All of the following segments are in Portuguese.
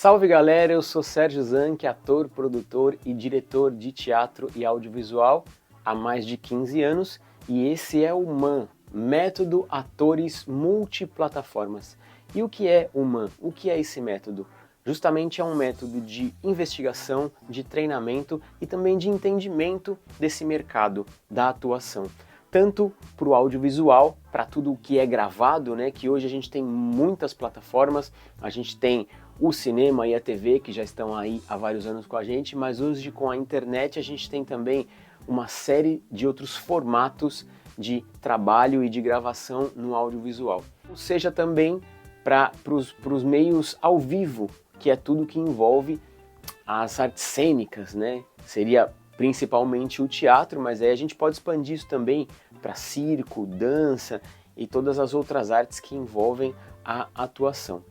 Salve galera, eu sou Sérgio Zanck, ator, produtor e diretor de teatro e audiovisual há mais de 15 anos e esse é o MAN, Método Atores Multiplataformas. E o que é o MAN? O que é esse método? Justamente é um método de investigação, de treinamento e também de entendimento desse mercado da atuação. Tanto para o audiovisual, para tudo o que é gravado, né? Que hoje a gente tem muitas plataformas, a gente tem o cinema e a TV que já estão aí há vários anos com a gente, mas hoje com a internet a gente tem também uma série de outros formatos de trabalho e de gravação no audiovisual. Ou seja, também para os meios ao vivo, que é tudo que envolve as artes cênicas, né? Seria principalmente o teatro, mas aí a gente pode expandir isso também para circo, dança e todas as outras artes que envolvem a atuação.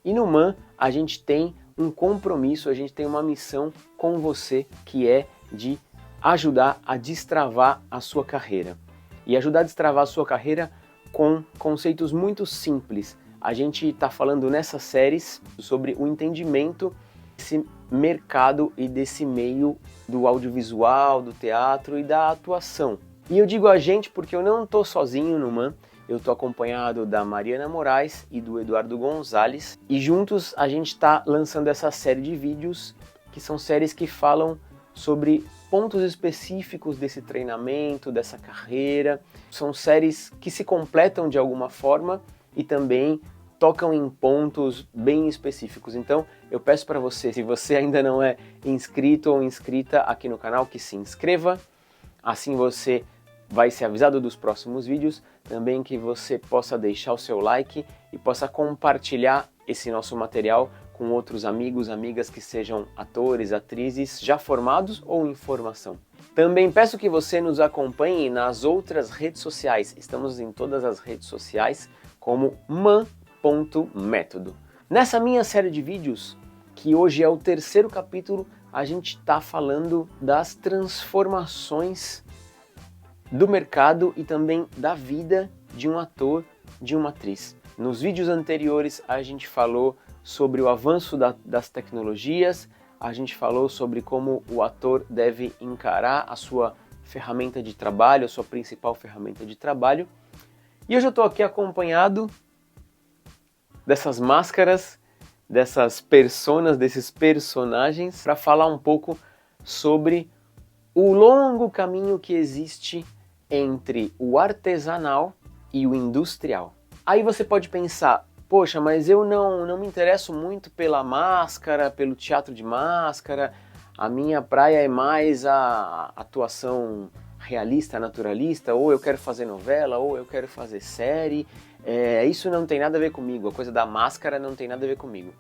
E no MAN a gente tem um compromisso, a gente tem uma missão com você que é de ajudar a destravar a sua carreira. E ajudar a destravar a sua carreira com conceitos muito simples. A gente está falando nessas séries sobre o entendimento desse mercado e desse meio do audiovisual, do teatro e da atuação. E eu digo a gente porque eu não estou sozinho no MAN, eu estou acompanhado da Mariana Moraes e do Eduardo Gonzalez e juntos a gente está lançando essa série de vídeos que são séries que falam sobre pontos específicos desse treinamento, dessa carreira. São séries que se completam de alguma forma e também tocam em pontos bem específicos. Então eu peço para você, se você ainda não é inscrito ou inscrita aqui no canal, que se inscreva, assim você vai ser avisado dos próximos vídeos, também que você possa deixar o seu like e possa compartilhar esse nosso material com outros amigos, amigas que sejam atores, atrizes já formados ou em formação. Também peço que você nos acompanhe nas outras redes sociais, estamos em todas as redes sociais como man.método. Nessa minha série de vídeos, que hoje é o terceiro capítulo, a gente está falando das transformações do mercado e também da vida de um ator, de uma atriz. Nos vídeos anteriores a gente falou sobre o avanço das tecnologias, a gente falou sobre como o ator deve encarar a sua ferramenta de trabalho, a sua principal ferramenta de trabalho. E hoje eu estou aqui acompanhado dessas máscaras, dessas personas, desses personagens, para falar um pouco sobre o longo caminho que existe entre o artesanal e o industrial. Aí você pode pensar, poxa, mas eu não me interesso muito pela máscara, pelo teatro de máscara, a minha praia é mais a atuação realista, naturalista, ou eu quero fazer novela, ou eu quero fazer série, isso não tem nada a ver comigo, a coisa da máscara não tem nada a ver comigo.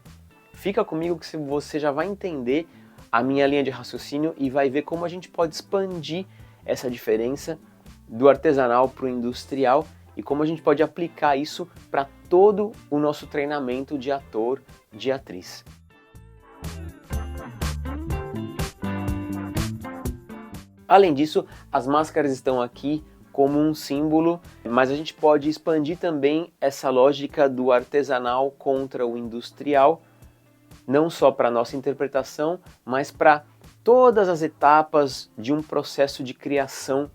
Fica comigo que você já vai entender a minha linha de raciocínio e vai ver como a gente pode expandir essa diferença do artesanal para o industrial e como a gente pode aplicar isso para todo o nosso treinamento de ator, de atriz. Além disso, as máscaras estão aqui como um símbolo, mas a gente pode expandir também essa lógica do artesanal contra o industrial, não só para a nossa interpretação, mas para todas as etapas de um processo de criação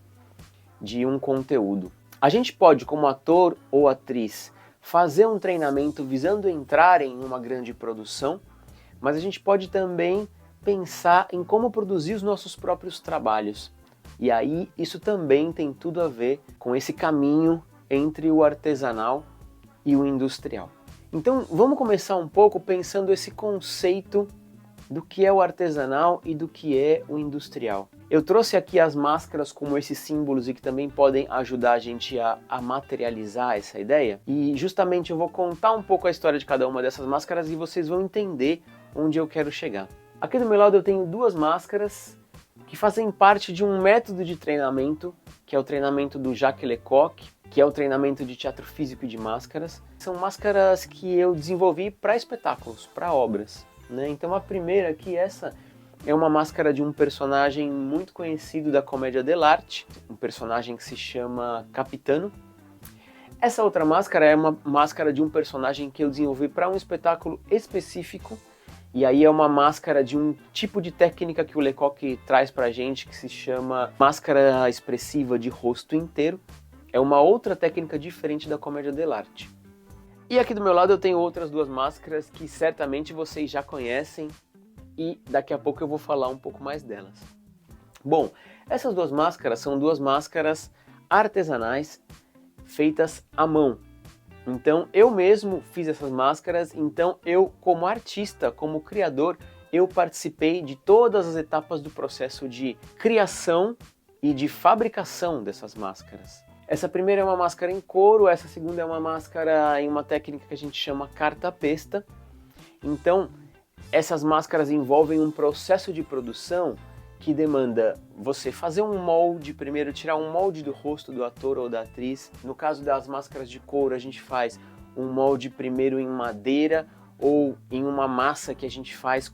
de um conteúdo. A gente pode, como ator ou atriz, fazer um treinamento visando entrar em uma grande produção, mas a gente pode também pensar em como produzir os nossos próprios trabalhos. E aí isso também tem tudo a ver com esse caminho entre o artesanal e o industrial. Então vamos começar um pouco pensando esse conceito do que é o artesanal e do que é o industrial. Eu trouxe aqui as máscaras como esses símbolos e que também podem ajudar a gente a materializar essa ideia. E justamente eu vou contar um pouco a história de cada uma dessas máscaras e vocês vão entender onde eu quero chegar. Aqui do meu lado eu tenho duas máscaras que fazem parte de um método de treinamento, que é o treinamento do Jacques Lecoq, que é o treinamento de teatro físico e de máscaras. São máscaras que eu desenvolvi para espetáculos, para obras, né? Então a primeira aqui, essa é uma máscara de um personagem muito conhecido da comédia dell'arte, um personagem que se chama Capitano. Essa outra máscara é uma máscara de um personagem que eu desenvolvi para um espetáculo específico E aí é uma máscara de um tipo de técnica que o Lecoq traz pra gente, que se chama máscara expressiva de rosto inteiro. É uma outra técnica diferente da comédia dell'arte. E aqui do meu lado eu tenho outras duas máscaras que certamente vocês já conhecem e daqui a pouco eu vou falar um pouco mais delas. Bom, essas duas máscaras são duas máscaras artesanais feitas à mão. Então eu mesmo fiz essas máscaras, então eu como artista, como criador, eu participei de todas as etapas do processo de criação e de fabricação dessas máscaras. Essa primeira é uma máscara em couro, essa segunda é uma máscara em uma técnica que a gente chama cartapesta. Então essas máscaras envolvem um processo de produção que demanda você fazer um molde, primeiro tirar um molde do rosto do ator ou da atriz. No caso das máscaras de couro, a gente faz um molde primeiro em madeira ou em uma massa que a gente faz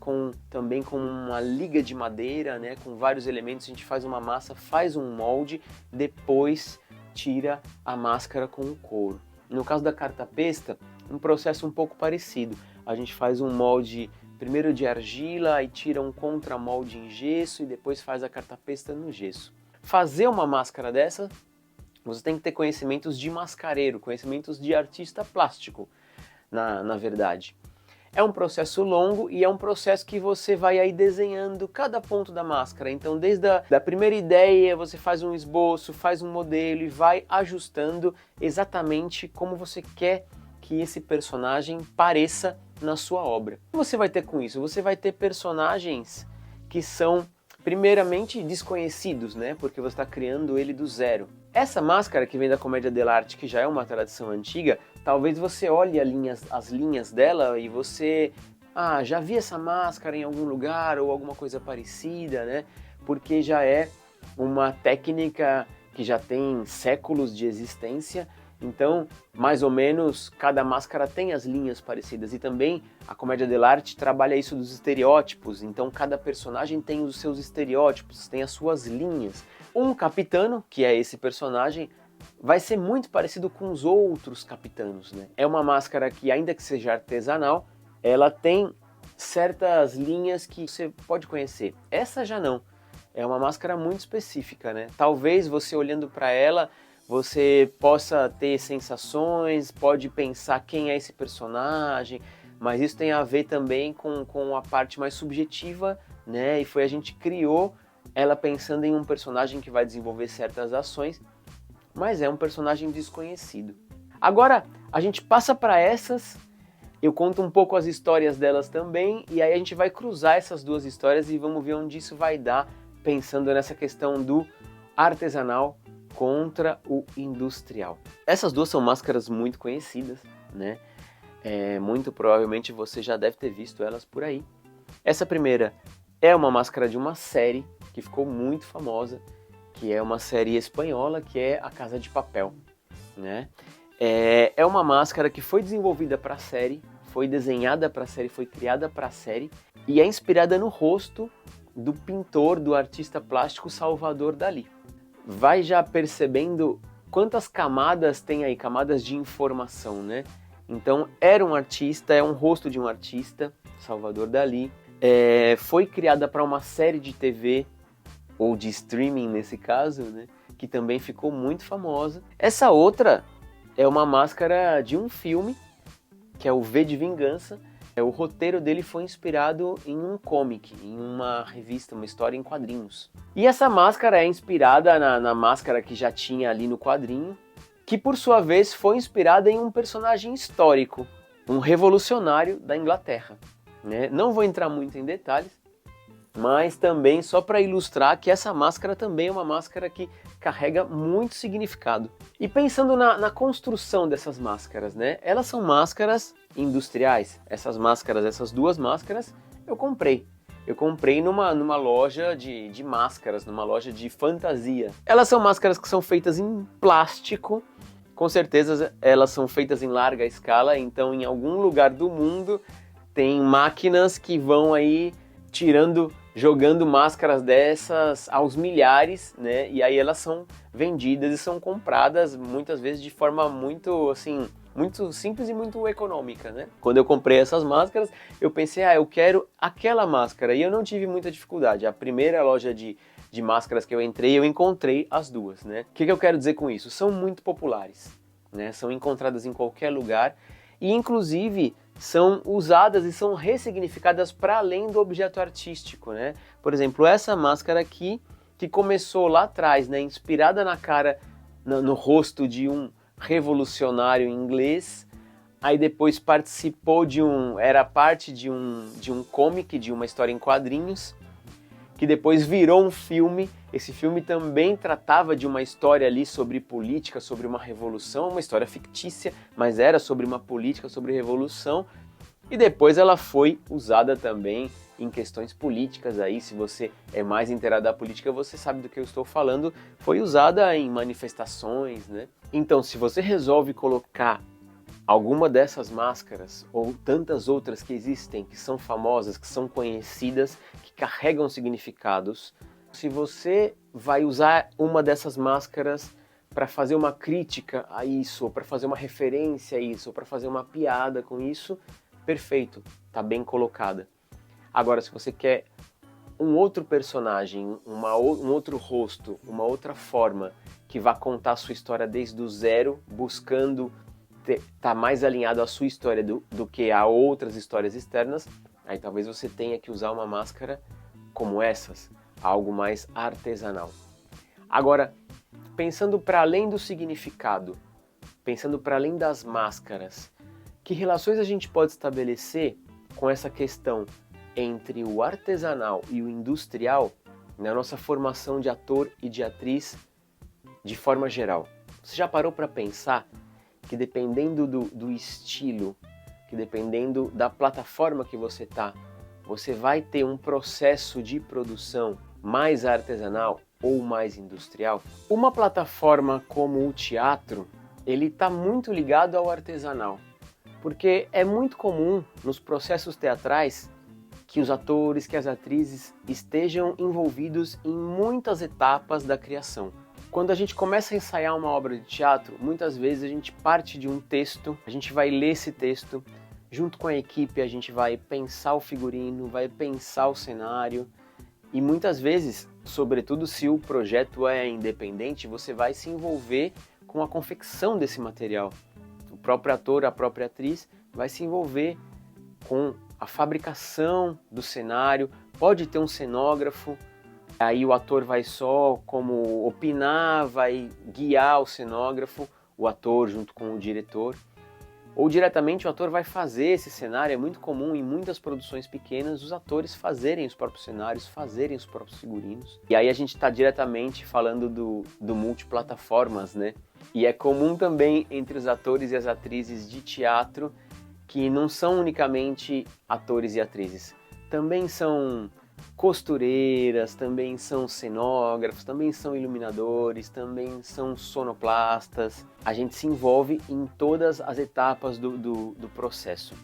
também com uma liga de madeira, né, com vários elementos. A gente faz uma massa, faz um molde, depois tira a máscara com o couro. No caso da cartapesta, um processo um pouco parecido. A gente faz um molde primeiro de argila e tira um contramolde em gesso e depois faz a cartapesta no gesso. Fazer uma máscara dessa, você tem que ter conhecimentos de mascareiro, conhecimentos de artista plástico, na verdade. É um processo longo e é um processo que você vai aí desenhando cada ponto da máscara. Então desde a primeira ideia você faz um esboço, faz um modelo e vai ajustando exatamente como você quer que esse personagem pareça na sua obra. O que você vai ter com isso? Você vai ter personagens que são primeiramente desconhecidos, né? Porque você está criando ele do zero. Essa máscara que vem da comédia dell'arte, que já é uma tradição antiga, talvez você olhe as linhas dela e você... já vi essa máscara em algum lugar ou alguma coisa parecida, né? Porque já é uma técnica que já tem séculos de existência. Então, mais ou menos, cada máscara tem as linhas parecidas. E também a comédia dell'arte trabalha isso dos estereótipos. Então, cada personagem tem os seus estereótipos, tem as suas linhas. Um capitano, que é esse personagem, vai ser muito parecido com os outros capitanos, né? É uma máscara que, ainda que seja artesanal, ela tem certas linhas que você pode conhecer. Essa já não. É uma máscara muito específica, né? Talvez você olhando para ela... você possa ter sensações, pode pensar quem é esse personagem, mas isso tem a ver também com a parte mais subjetiva, né? E foi a gente criou ela pensando em um personagem que vai desenvolver certas ações, mas é um personagem desconhecido. Agora, a gente passa para essas, eu conto um pouco as histórias delas também, e aí a gente vai cruzar essas duas histórias e vamos ver onde isso vai dar, pensando nessa questão do artesanal contra o industrial. Essas duas são máscaras muito conhecidas, né? Muito provavelmente você já deve ter visto elas por aí. Essa primeira é uma máscara de uma série que ficou muito famosa, que é uma série espanhola, que é A Casa de Papel, né? É uma máscara que foi desenvolvida para a série, foi desenhada para a série, foi criada para a série e é inspirada no rosto do pintor, do artista plástico Salvador Dalí. Vai já percebendo quantas camadas tem aí, camadas de informação, né? Então, era um artista, é um rosto de um artista, Salvador Dalí. Foi criada para uma série de TV, ou de streaming nesse caso, né? Que também ficou muito famosa. Essa outra é uma máscara de um filme, que é o V de Vingança. O roteiro dele foi inspirado em um comic, em uma revista, uma história em quadrinhos. E essa máscara é inspirada na máscara que já tinha ali no quadrinho, que por sua vez foi inspirada em um personagem histórico, um revolucionário da Inglaterra, né? Não vou entrar muito em detalhes, mas também só para ilustrar que essa máscara também é uma máscara que carrega muito significado. E pensando na construção dessas máscaras, né? Elas são máscaras industriais. Essas duas máscaras, eu comprei. Eu comprei numa loja de máscaras, numa loja de fantasia. Elas são máscaras que são feitas em plástico. Com certeza elas são feitas em larga escala, então em algum lugar do mundo tem máquinas que vão aí jogando máscaras dessas aos milhares, né? E aí elas são vendidas e são compradas muitas vezes de forma muito, assim, muito simples e muito econômica, né? Quando eu comprei essas máscaras, eu pensei, eu quero aquela máscara, e eu não tive muita dificuldade. A primeira loja de máscaras que eu entrei, eu encontrei as duas, né? O que eu quero dizer com isso? São muito populares, né? São encontradas em qualquer lugar e, inclusive, são usadas e são ressignificadas para além do objeto artístico, né? Por exemplo, essa máscara aqui, que começou lá atrás, né? Inspirada na cara, no rosto de um revolucionário inglês, aí depois participou era parte de um comic, de uma história em quadrinhos, que depois virou um filme. Esse filme também tratava de uma história ali sobre política, sobre uma revolução, uma história fictícia, mas era sobre uma política, sobre revolução. E depois ela foi usada também em questões políticas aí, se você é mais inteirado da política, você sabe do que eu estou falando, foi usada em manifestações, né? Então, se você resolve colocar alguma dessas máscaras, ou tantas outras que existem, que são famosas, que são conhecidas, que carregam significados, se você vai usar uma dessas máscaras para fazer uma crítica a isso, ou para fazer uma referência a isso, ou para fazer uma piada com isso, perfeito, tá bem colocada. Agora, se você quer um outro personagem, um outro rosto, uma outra forma que vá contar a sua história desde o zero, buscando tá mais alinhado à sua história do que a outras histórias externas, aí talvez você tenha que usar uma máscara como essas, algo mais artesanal. Agora, pensando para além do significado, pensando para além das máscaras, que relações a gente pode estabelecer com essa questão entre o artesanal e o industrial na nossa formação de ator e de atriz de forma geral? Você já parou para pensar que dependendo do estilo, que dependendo da plataforma que você tá, você vai ter um processo de produção mais artesanal ou mais industrial? Uma plataforma como o teatro, ele está muito ligado ao artesanal, porque é muito comum nos processos teatrais que os atores, que as atrizes estejam envolvidos em muitas etapas da criação. Quando a gente começa a ensaiar uma obra de teatro, muitas vezes a gente parte de um texto, a gente vai ler esse texto, junto com a equipe a gente vai pensar o figurino, vai pensar o cenário e muitas vezes, sobretudo se o projeto é independente, você vai se envolver com a confecção desse material. O próprio ator, a própria atriz vai se envolver com a fabricação do cenário, pode ter um cenógrafo, aí o ator vai só como opinar, vai guiar o cenógrafo, o ator junto com o diretor. Ou diretamente o ator vai fazer esse cenário. É muito comum em muitas produções pequenas os atores fazerem os próprios cenários, fazerem os próprios figurinos. E aí a gente está diretamente falando do multiplataformas, né? E é comum também entre os atores e as atrizes de teatro que não são unicamente atores e atrizes, também são costureiras, também são cenógrafos, também são iluminadores, também são sonoplastas. A gente se envolve em todas as etapas do processo.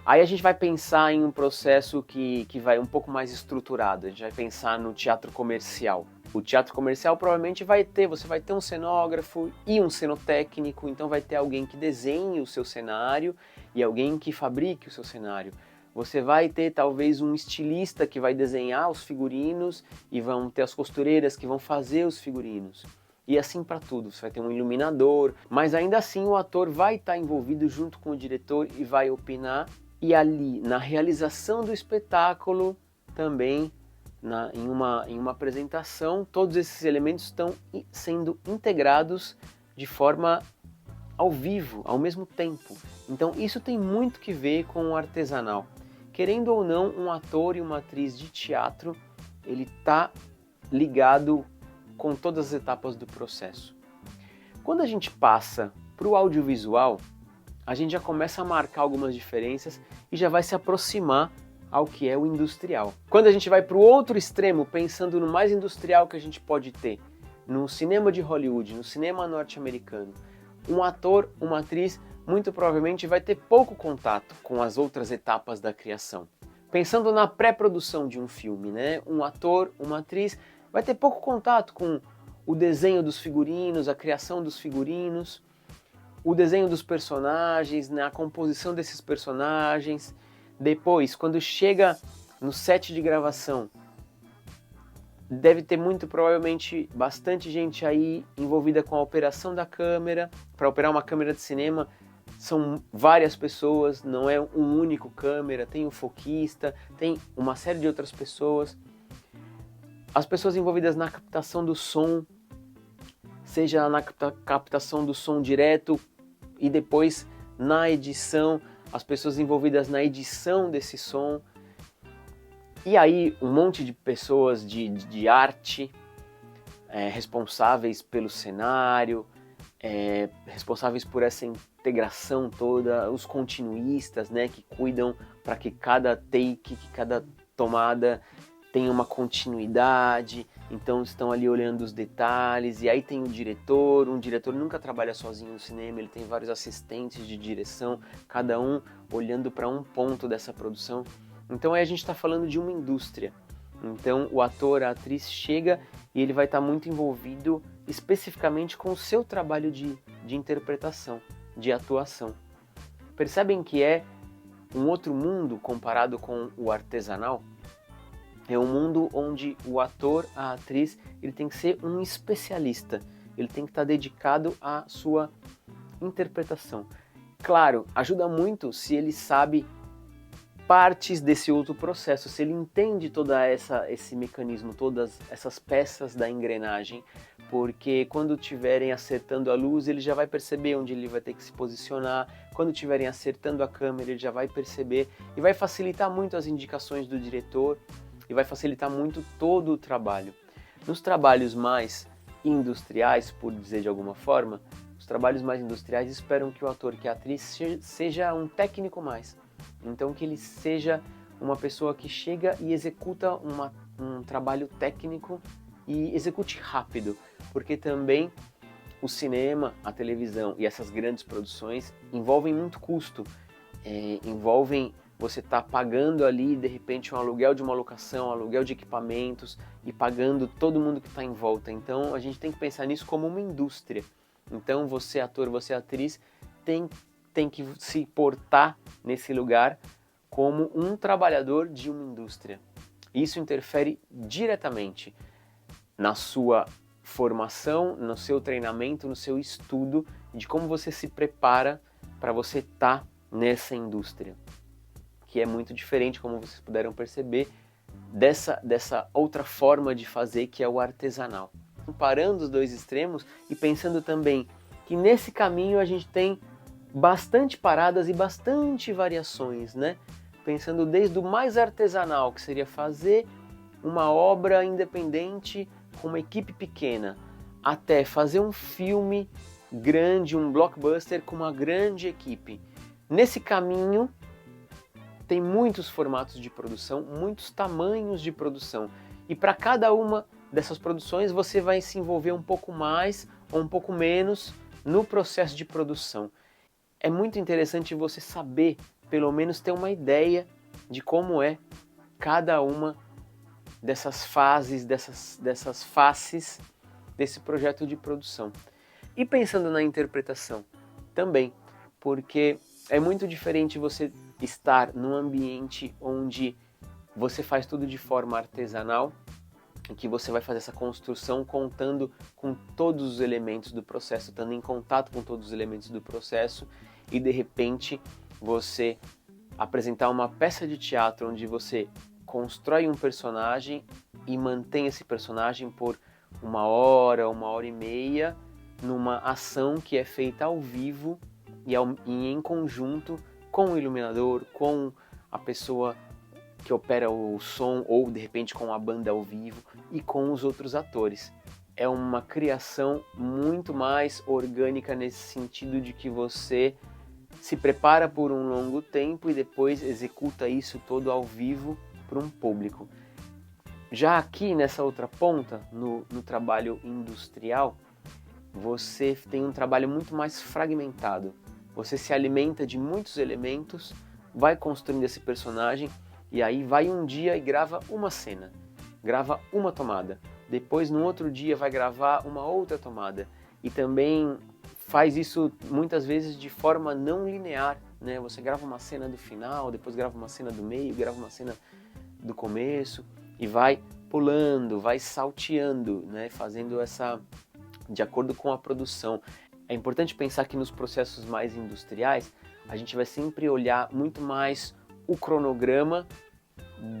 Aí a gente vai pensar em um processo que vai um pouco mais estruturado, a gente vai pensar no teatro comercial. O teatro comercial provavelmente você vai ter um cenógrafo e um cenotécnico, então vai ter alguém que desenhe o seu cenário e alguém que fabrique o seu cenário. Você vai ter talvez um estilista que vai desenhar os figurinos e vão ter as costureiras que vão fazer os figurinos. E assim para tudo, você vai ter um iluminador, mas ainda assim o ator vai estar envolvido junto com o diretor e vai opinar. E ali, na realização do espetáculo, também em uma apresentação, todos esses elementos estão sendo integrados de forma ao vivo, ao mesmo tempo. Então isso tem muito que ver com o artesanal. Querendo ou não, um ator e uma atriz de teatro, ele está ligado com todas as etapas do processo. Quando a gente passa para o audiovisual, a gente já começa a marcar algumas diferenças e já vai se aproximar ao que é o industrial. Quando a gente vai para o outro extremo, pensando no mais industrial que a gente pode ter, no cinema de Hollywood, no cinema norte-americano, um ator, uma atriz, muito provavelmente vai ter pouco contato com as outras etapas da criação. Pensando na pré-produção de um filme, né? Um ator, uma atriz vai ter pouco contato com o desenho dos figurinos, a criação dos figurinos. o desenho dos personagens, né, a composição desses personagens. Depois, quando chega no set de gravação, deve ter muito provavelmente bastante gente aí envolvida com a operação da câmera. Para operar uma câmera de cinema são várias pessoas, não é um único câmera, tem o foquista, tem uma série de outras pessoas. As pessoas envolvidas na captação do som, seja na captação do som direto e depois na edição, as pessoas envolvidas na edição desse som. E aí um monte de pessoas de arte, responsáveis pelo cenário, responsáveis por essa integração toda, os continuistas, né, que cuidam para que cada take, que cada tomada tenha uma continuidade, então estão ali olhando os detalhes. E aí tem o diretor, um diretor nunca trabalha sozinho no cinema, ele tem vários assistentes de direção, cada um olhando para um ponto dessa produção. Então aí a gente está falando de uma indústria. Então o ator, a atriz chega e ele vai estar muito envolvido especificamente com o seu trabalho de interpretação, de atuação. Percebem que é um outro mundo comparado com o artesanal? É um mundo onde o ator, a atriz, ele tem que ser um especialista, ele tem que estar dedicado à sua interpretação. Claro, ajuda muito se ele sabe partes desse outro processo, se ele entende toda esse mecanismo, todas essas peças da engrenagem, porque quando estiverem acertando a luz, ele já vai perceber onde ele vai ter que se posicionar, quando estiverem acertando a câmera, ele já vai perceber e vai facilitar muito as indicações do diretor e vai facilitar muito todo o trabalho. Nos trabalhos mais industriais, por dizer de alguma forma, os trabalhos mais industriais esperam que o ator, que a atriz seja um técnico mais. Então que ele seja uma pessoa que chega e executa um trabalho técnico e execute rápido, porque também o cinema, a televisão e essas grandes produções envolvem muito custo, envolvem você estar pagando ali de repente um aluguel de uma locação, um aluguel de equipamentos e pagando todo mundo que está em volta. Então a gente tem que pensar nisso como uma indústria. Então você ator, você atriz tem que se portar nesse lugar como um trabalhador de uma indústria. Isso interfere diretamente na sua formação, no seu treinamento, no seu estudo, de como você se prepara para você estar nessa indústria, que é muito diferente, como vocês puderam perceber, dessa outra forma de fazer, que é o artesanal. Comparando os dois extremos e pensando também que nesse caminho a gente tem bastante paradas e bastante variações, né? Pensando desde o mais artesanal, que seria fazer uma obra independente com uma equipe pequena, até fazer um filme grande, um blockbuster com uma grande equipe. Nesse caminho tem muitos formatos de produção, muitos tamanhos de produção, e para cada uma dessas produções você vai se envolver um pouco mais ou um pouco menos no processo de produção. É muito interessante você saber, pelo menos ter uma ideia de como é cada uma dessas fases, dessas faces desse projeto de produção. E pensando na interpretação também, porque é muito diferente você estar num ambiente onde você faz tudo de forma artesanal, em que você vai fazer essa construção contando com todos os elementos do processo, estando em contato com todos os elementos do processo, e de repente você apresentar uma peça de teatro onde você constrói um personagem e mantém esse personagem por 1 hora, 1 hora e meia, numa ação que é feita ao vivo e em conjunto com o iluminador, com a pessoa que opera o som, ou de repente com a banda ao vivo e com os outros atores. É uma criação muito mais orgânica nesse sentido de que você se prepara por um longo tempo e depois executa isso todo ao vivo para um público. Já aqui nessa outra ponta, no trabalho industrial, você tem um trabalho muito mais fragmentado. Você se alimenta de muitos elementos, vai construindo esse personagem e aí vai um dia e grava uma cena, grava uma tomada. Depois no outro dia vai gravar uma outra tomada e também faz isso muitas vezes de forma não linear, né? Você grava uma cena do final, depois grava uma cena do meio, grava uma cena do começo e vai pulando, vai salteando, né? Fazendo essa de acordo com a produção. É importante pensar que nos processos mais industriais a gente vai sempre olhar muito mais o cronograma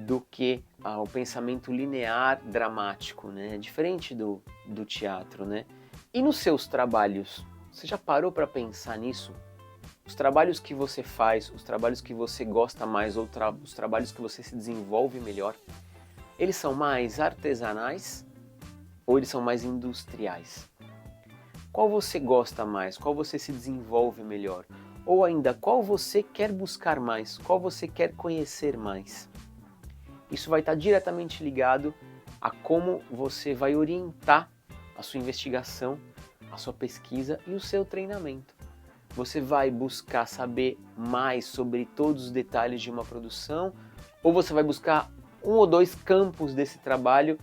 do que o pensamento linear dramático, né? Diferente do teatro, né? E nos seus trabalhos, você já parou para pensar nisso? Os trabalhos que você faz, os trabalhos que você gosta mais ou os trabalhos que você se desenvolve melhor, eles são mais artesanais ou eles são mais industriais? Qual você gosta mais? Qual você se desenvolve melhor? Ou ainda, qual você quer buscar mais? Qual você quer conhecer mais? Isso vai estar diretamente ligado a como você vai orientar a sua investigação, a sua pesquisa e o seu treinamento. Você vai buscar saber mais sobre todos os detalhes de uma produção ou você vai buscar um ou dois campos desse trabalho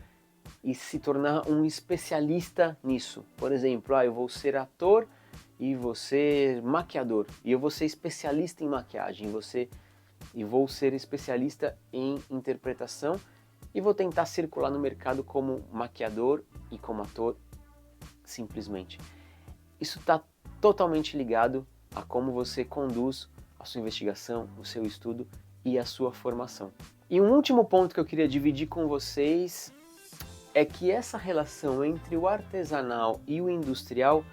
e se tornar um especialista nisso? Por exemplo, eu vou ser ator e vou ser maquiador e eu vou ser especialista em maquiagem e vou ser especialista em interpretação e vou tentar circular no mercado como maquiador e como ator simplesmente. Isso está totalmente ligado a como você conduz a sua investigação, o seu estudo e a sua formação. E um último ponto que eu queria dividir com vocês é que essa relação entre o artesanal e o industrial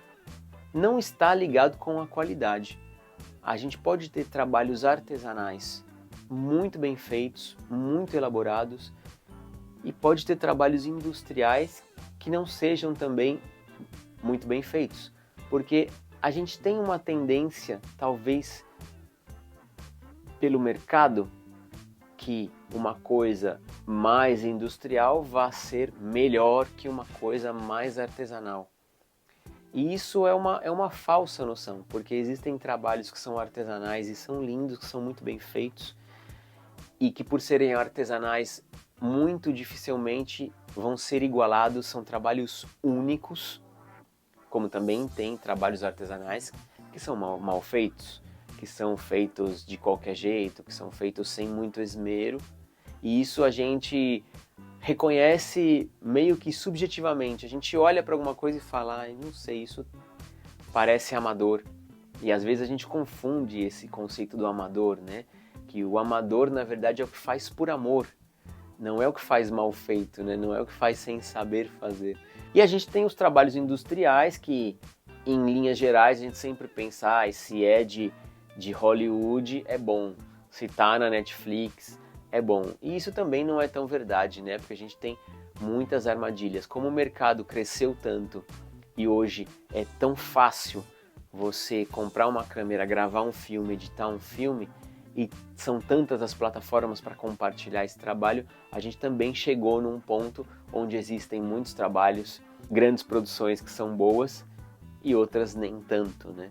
não está ligado com a qualidade. A gente pode ter trabalhos artesanais muito bem feitos, muito elaborados, e pode ter trabalhos industriais que não sejam também muito bem feitos, porque a gente tem uma tendência, talvez pelo mercado, que uma coisa mais industrial vá ser melhor que uma coisa mais artesanal. E isso é uma falsa noção, porque existem trabalhos que são artesanais e são lindos, que são muito bem feitos, e que por serem artesanais muito dificilmente vão ser igualados, são trabalhos únicos, como também tem trabalhos artesanais que são mal feitos, que são feitos de qualquer jeito, que são feitos sem muito esmero, e isso a gente reconhece meio que subjetivamente. A gente olha para alguma coisa e fala, não sei, isso parece amador. E às vezes a gente confunde esse conceito do amador, né? Que o amador, na verdade, é o que faz por amor, não é o que faz mal feito, né? Não é o que faz sem saber fazer. E a gente tem os trabalhos industriais que, em linhas gerais, a gente sempre pensa, se é de Hollywood é bom, se tá na Netflix é bom. E isso também não é tão verdade, né? Porque a gente tem muitas armadilhas. Como o mercado cresceu tanto e hoje é tão fácil você comprar uma câmera, gravar um filme, editar um filme, e são tantas as plataformas para compartilhar esse trabalho, a gente também chegou num ponto onde existem muitos trabalhos, grandes produções que são boas e outras nem tanto, né?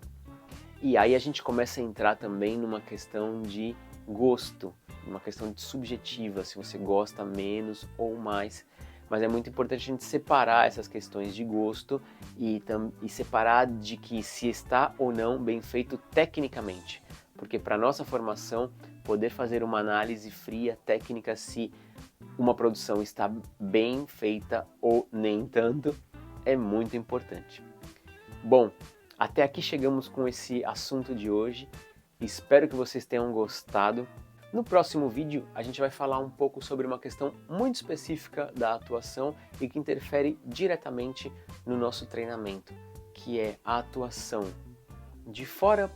E aí a gente começa a entrar também numa questão de gosto, uma questão de subjetiva, se você gosta menos ou mais. Mas é muito importante a gente separar essas questões de gosto e separar de que se está ou não bem feito tecnicamente. Porque para nossa formação, poder fazer uma análise fria, técnica, se uma produção está bem feita ou nem tanto, é muito importante. Bom, até aqui chegamos com esse assunto de hoje. Espero que vocês tenham gostado. No próximo vídeo, a gente vai falar um pouco sobre uma questão muito específica da atuação e que interfere diretamente no nosso treinamento, que é a atuação de fora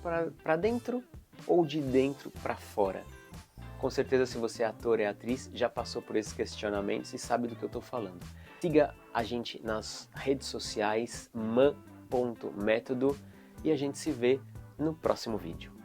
para dentro ou de dentro para fora. Com certeza, se você é ator e atriz, já passou por esses questionamentos e sabe do que eu estou falando. Siga a gente nas redes sociais, man.metodo, e a gente se vê no próximo vídeo.